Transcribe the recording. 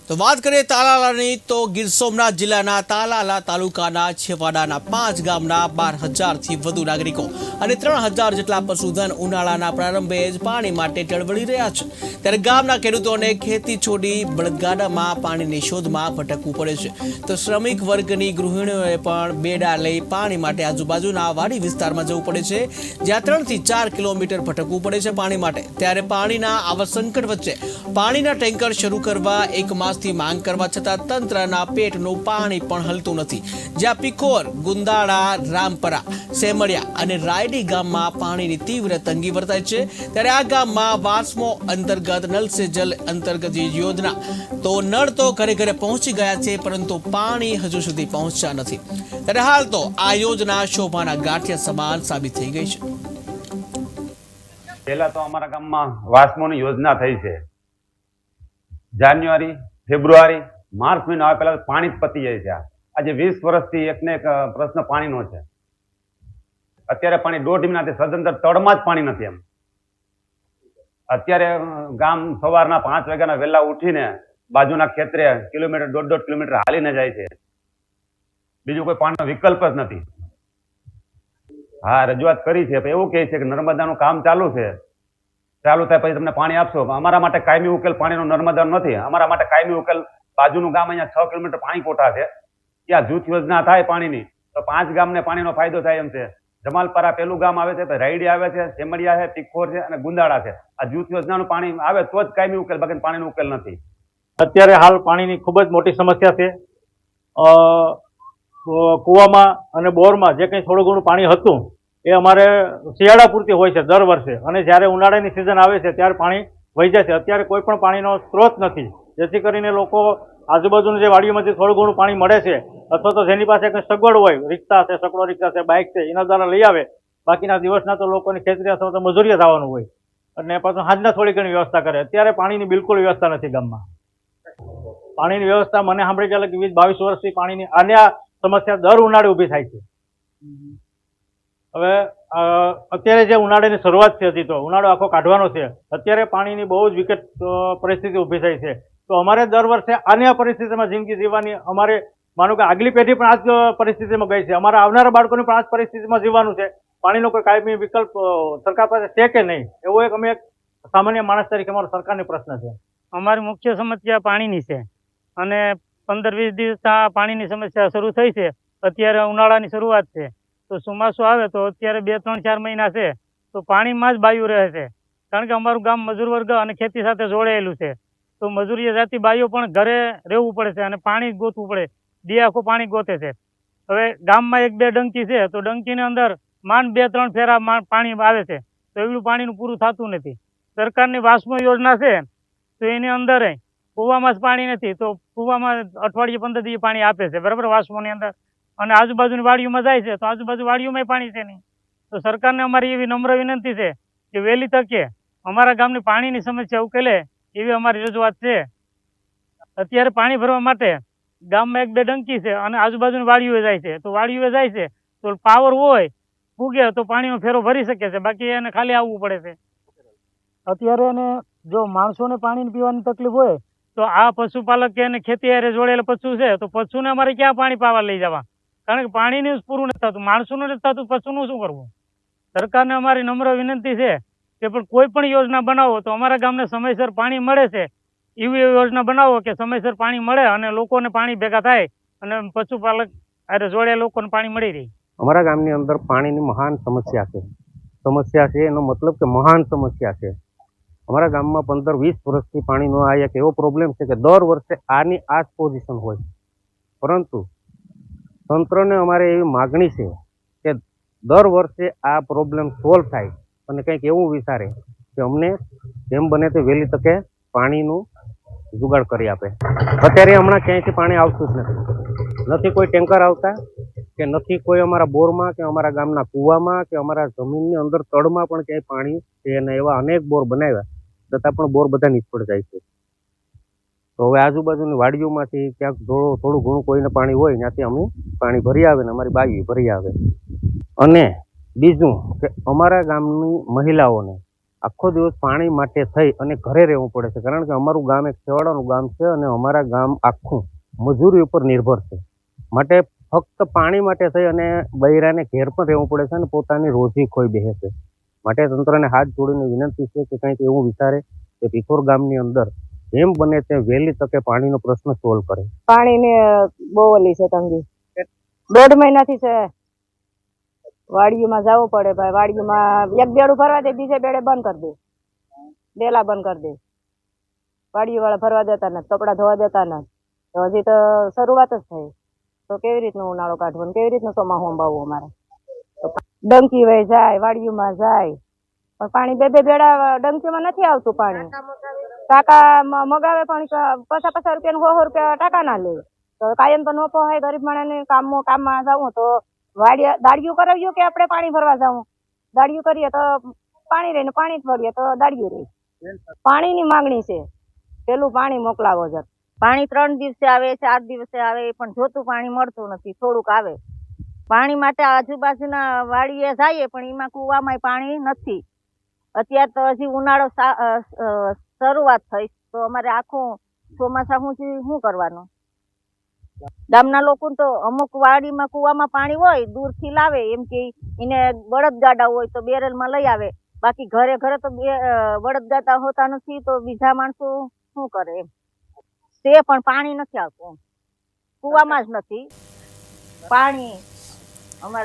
તો વાત કરીએ તાલાલાની તો ગીર સોમનાથ જિલ્લાના તાલાલા તાલુકાના છેવાડાના 5 ગામના 12,000થી વધુ નાગરિકો અને 3,000 જેટલા પશુધન ઉનાળાના પ્રારંભે જ પાણી માટે ટળવળી રહ્યા છે। ત્યારે ગામના ખેડૂતોને ખેતી છોડી બળદગાડામાં પાણીની શોધમાં ભટકવું પડે છે। તો શ્રમિક વર્ગની ગૃહિણીઓએ પણ બેડા લઈ પાણી માટે આજુબાજુના વાડી વિસ્તારમાં જવું પડે છે, જ્યાં 3 થી 4 કિલોમીટર ભટકવું પડે છે પાણી માટે। ત્યારે પાણીના આવા સંકટ વચ્ચે પાણીના ટેન્કર શરૂ કરવા એક માસથી માંગ કરવા છતાં તંત્રના પેટનું પાણી પણ હલતું નથી, જ્યાં પિખોર, ગુંદાળા, રામપરા, સેમળિયા અને રાયડી ગામમાં પાણીની તીવ્ર તંગી વર્તાય છે। ત્યારે આ ગામમાં વાસ્મો અંતર્ગત નલ સે જલ અંતર્ગત યોજના તો નળ તો ઘરે ઘરે પહોંચી ગયા છે, પરંતુ પાણી હજુ સુધી પહોંચ્યા નથી। ત્યારે હાલ તો આ યોજના શોભાના ગાંઠિયા સમાન સાબિત થઈ ગઈ છે। પહેલા તો અમારા ગામમાં વાસ્મોની યોજના થઈ છે। જાન્યુઆરી, ફેબ્રુઆરી, માર્ચ મહિનો આવે પહેલા પાણી જ પતી જાય છે। આજે 20 વર્ષથી એકને એક પ્રશ્ન પાણીનો છે। અત્યારે પાણી 1.5 મહિનાથી સદંતર તળમાં જ પાણી નથી। એમ અત્યારે ગામ સવારના 5 વાગ્યાના વહેલા ઉઠીને બાજુના ખેતરે કિલોમીટર 1.5 કિલોમીટર હાલીને જાય છે। બીજું કોઈ પાણીનો વિકલ્પ જ નથી। હા, રજૂઆત કરી છે, એવું કહે છે કે નર્મદાનું કામ ચાલુ છે, ચાલુ થાય પછી તમને પાણી આપશો। અમારા માટે કાયમી ઉકેલ પાણીનો નર્મદા નથી। અમારા માટે કાયમી ઉકેલ બાજુનું ગામ અહીંયા 6 કિલોમીટર પાણી કોઠા છે, ત્યાં જૂથ યોજના થાય પાણીની તો 5 ગામને પાણીનો ફાયદો થાય એમ છે। જમાલપરા પેલું ગામ આવે છે, રાયડી આવે છે, સેમડિયા છે, પિખોર છે અને ગુંદાળા છે। આ જૂથ યોજનાનું પાણી આવે તો જ કાયમી ઉકેલ, બાકી પાણીનો ઉકેલ નથી। અત્યારે હાલ પાણીની ખૂબ જ મોટી સમસ્યા છે। કૂવામાં અને બોરમાં જે કંઈ થોડું ઘણું પાણી હતું એ અમારે શિયાળા પૂરતી હોય છે દર વર્ષે, અને જ્યારે ઉનાળાની સિઝન આવે છે ત્યારે પાણી વહી જાય છે। અત્યારે કોઈ પણ પાણીનો સ્ત્રોત નથી, જેથી કરીને લોકો આજુબાજુની જે વાડીઓમાંથી થોડું ઘણું પાણી મળે છે, અથવા તો જેની પાસે કંઈ સગવડ હોય, રિક્ષા છે, સકડો રિક્ષા છે, બાઇક છે, એના દ્વારા લઈ આવે। બાકીના દિવસના તો લોકોની ખેતરી અથવા તો મજૂરીએ થવાનું હોય, અને પાછું સાંજના થોડી ઘણી વ્યવસ્થા કરે। અત્યારે પાણીની બિલકુલ વ્યવસ્થા નથી ગામમાં। પાણીની વ્યવસ્થા મને સાંભળી ચાલે કે 20-22 વર્ષથી પાણીની આ સમસ્યા દર ઉનાળે ઊભી થાય છે। હવે અત્યારે જે ઉનાળાની શરૂઆત છે, હજી તો ઉનાળો આખો કાઢવાનો છે, અત્યારે પાણીની બહુ જ વિકટ પરિસ્થિતિ ઊભી થઈ છે। તો અમારે દર વર્ષે આની આ પરિસ્થિતિમાં જિંદગી જીવવાની, અમારે માનો કે આગલી પેઢી પણ આ જ પરિસ્થિતિમાં ગઈ છે, અમારા આવનારા બાળકોને પણ આ જ પરિસ્થિતિમાં જીવવાનું છે। પાણીનો કોઈ કાયમી વિકલ્પ સરકાર પાસે છે કે નહીં, એવો એક સામાન્ય માણસ તરીકે અમારો સરકારને પ્રશ્ન છે। અમારી મુખ્ય સમસ્યા પાણીની છે, અને 15-20 દિવસ પાણીની સમસ્યા શરૂ થઈ છે। અત્યારે ઉનાળાની શરૂઆત છે, તો ચોમાસું આવે તો અત્યારે 2-3-4 મહિના છે તો પાણીમાં જ બાયું રહે છે, કારણ કે અમારું ગામ મજૂર વર્ગ અને ખેતી સાથે જોડાયેલું છે। તો મજૂરી જાતિ બાઈઓ પણ ઘરે રહેવું પડે છે અને પાણી ગોતવું પડે, દી આખું પાણી ગોતે છે। હવે ગામમાં 1-2 ડંકી છે, તો ડંકીની અંદર માંડ 2-3 ફેરા પાણી આવે છે, તો એટલું પાણીનું પૂરું થતું નથી। સરકારની વાસ્મો યોજના છે, તો એની અંદર કૂવામાં જ પાણી નથી, તો કૂવામાં અઠવાડિયે 15 દિવસ પાણી આપે છે, બરાબર, વાસ્મોની અંદર, અને આજુબાજુની વાડીઓમાં જાય છે તો આજુબાજુ વાડીઓમાં પાણી છે નહીં। તો સરકારને અમારી એવી નમ્ર વિનંતી છે કે વહેલી તકે અમારા ગામની પાણીની સમસ્યા ઉકેલે એવી અમારી રજૂઆત છે। અત્યારે પાણી ભરવા માટે ગામમાં 1-2 ડંકી છે અને આજુબાજુની વાડીઓએ જાય છે, તો વાડીઓએ જાય છે તો પાવર હોય ફૂગે તો પાણીનો ફેરો ભરી શકે છે, બાકી એને ખાલી આવવું પડે છે। અત્યારે એને જો માણસોને પાણી પીવાની તકલીફ હોય તો આ પશુપાલક કે એને ખેતી હારે જોડેલા પશુ છે, તો પશુને અમારે ક્યાં પાણી પાવા લઈ જવા, કારણ કે પાણીનું પૂરું નથી થતું, માણસોનું નથી થતું, પશુનું શું કરવું। સરકારને અમારી નમ્ર વિનંતી છે કે પણ કોઈ પણ યોજના બનાવો તો અમારા ગામને સમયસર પાણી મળે છે એવી યોજના બનાવો કે સમયસર પાણી મળે અને લોકોને પાણી ભેગા થાય અને પશુપાલક હારે જોડેલા લોકોને પાણી મળી રહે। અમારા ગામની અંદર પાણીની મહાન સમસ્યા છે, એનો મતલબ કે મહાન સમસ્યા છે। અમારા ગામમાં 15-20 વર્ષથી પાણીનો આ એક એવો પ્રોબ્લેમ છે કે દર વર્ષે આની આ જ પોઝિશન હોય, પરંતુ તંત્રને અમારે એવી માગણી છે કે દર વર્ષે આ પ્રોબ્લેમ સોલ્વ થાય અને કંઈક એવું વિચારે કે અમને જેમ બને તે વહેલી તકે પાણીનું જુગાડ કરી આપે। અત્યારે હમણાં ક્યાંયથી પાણી આવતું જ નથી કોઈ ટેન્કર આવતા, કે નથી કોઈ અમારા બોરમાં કે અમારા ગામના કૂવામાં કે અમારા જમીનની અંદર તળમાં પણ ક્યાંય પાણી છે, અને એવા અનેક બોર બનાવ્યા છતાં પણ બોર બધા નિષ્ફળ જાય છે। તો હવે આજુબાજુની વાડીઓમાંથી ક્યાંક થોડું ઘણું કોઈને પાણી હોય ત્યાંથી અમે પાણી ભરી આવે ને અમારી બાવી ભરી આવે। અને બીજું કે અમારા ગામની મહિલાઓને આખો દિવસ પાણી માટે થઈ અને ઘરે રહેવું પડે છે, કારણ કે અમારું ગામ એક છેવાડાનું ગામ છે અને અમારા ગામ આખું મજૂરી ઉપર નિર્ભર છે. માટે ફક્ત પાણી માટે થઈ અને બૈરાને ઘેર પણ રહેવું પડે છે અને પોતાની રોજી ખોઈ બેસે છે. માટે તંત્રને હાથ જોડીને વિનંતી છે કે કંઈક એવું વિચારે કે પિથોર ગામની અંદર જેમ બને તેમ વહેલી તકે પાણીનો પ્રશ્ન સોલ્વ કરે. પાણીની બહુ ઓલી છે તંગી. 1.5 મહિનાથી છે. વાડીઓમાં જવું પડે ભાઈ. વાડીઓમાં એક બેડું ભરવા દે, બીજે બેડે બંધ કરી દે, ડેલા બંધ કરી દે. વાડીઓ વાળા ભરવા દેતા નથી, કપડા ધોવા દેતા નથી. તો હજી તો શરૂઆત જ થઈ, તો કેવી રીતનું ઉનાળો કાઢવો, કેવી રીતનું ચોમાસું અંબાવવું અમારે? ડંકી વહી જાય, વાડીઓમાં જાય, પણ પાણી બે બેડા ડંકીમાં નથી આવતું પાણી. ટાંકા મગાવે પણ 50 રૂપિયા 100 રૂપિયા ટાંકા ના લે. તો કાયમ તો નો પોહાય ગરીબ માણસને. કામમાં જવું તો દાડિયું કરાવ્યું કે આપણે પાણી ભરવા જવું. દાડિયું કરીએ તો પાણી રહે, ને પાણી ભરીએ તો દાડિયું રહે. પાણીની માંગણી છે, પેલું પાણી મોકલાવો જ. પાણી 3 દિવસે આવે, 4 દિવસે આવે, પણ જોતું પાણી મળતું નથી. થોડુંક આવે. પાણી માટે આજુબાજુના વાડીએ જઈએ, પણ એમાં કુવામાં પાણી નથી. અત્યારે તો હજી ઉનાળો શરૂઆત થઈ, તો અમારે આખું ચોમાસા શું કરવાનું? ગામના લોકો તો અમુક વાડીમાં કુવામાં પાણી હોય, દૂરથી લાવે, એમ કે એને બળદગાડા હોય તો બેરલમાં લઈ આવે. બાકી ઘરે ઘરે તો બળદગાડા હોતા નથી, તો બીજા માણસો શું કરે એમ. તે પણ પાણી નથી આવતું, કુવામાં જ નથી પાણી. અમારે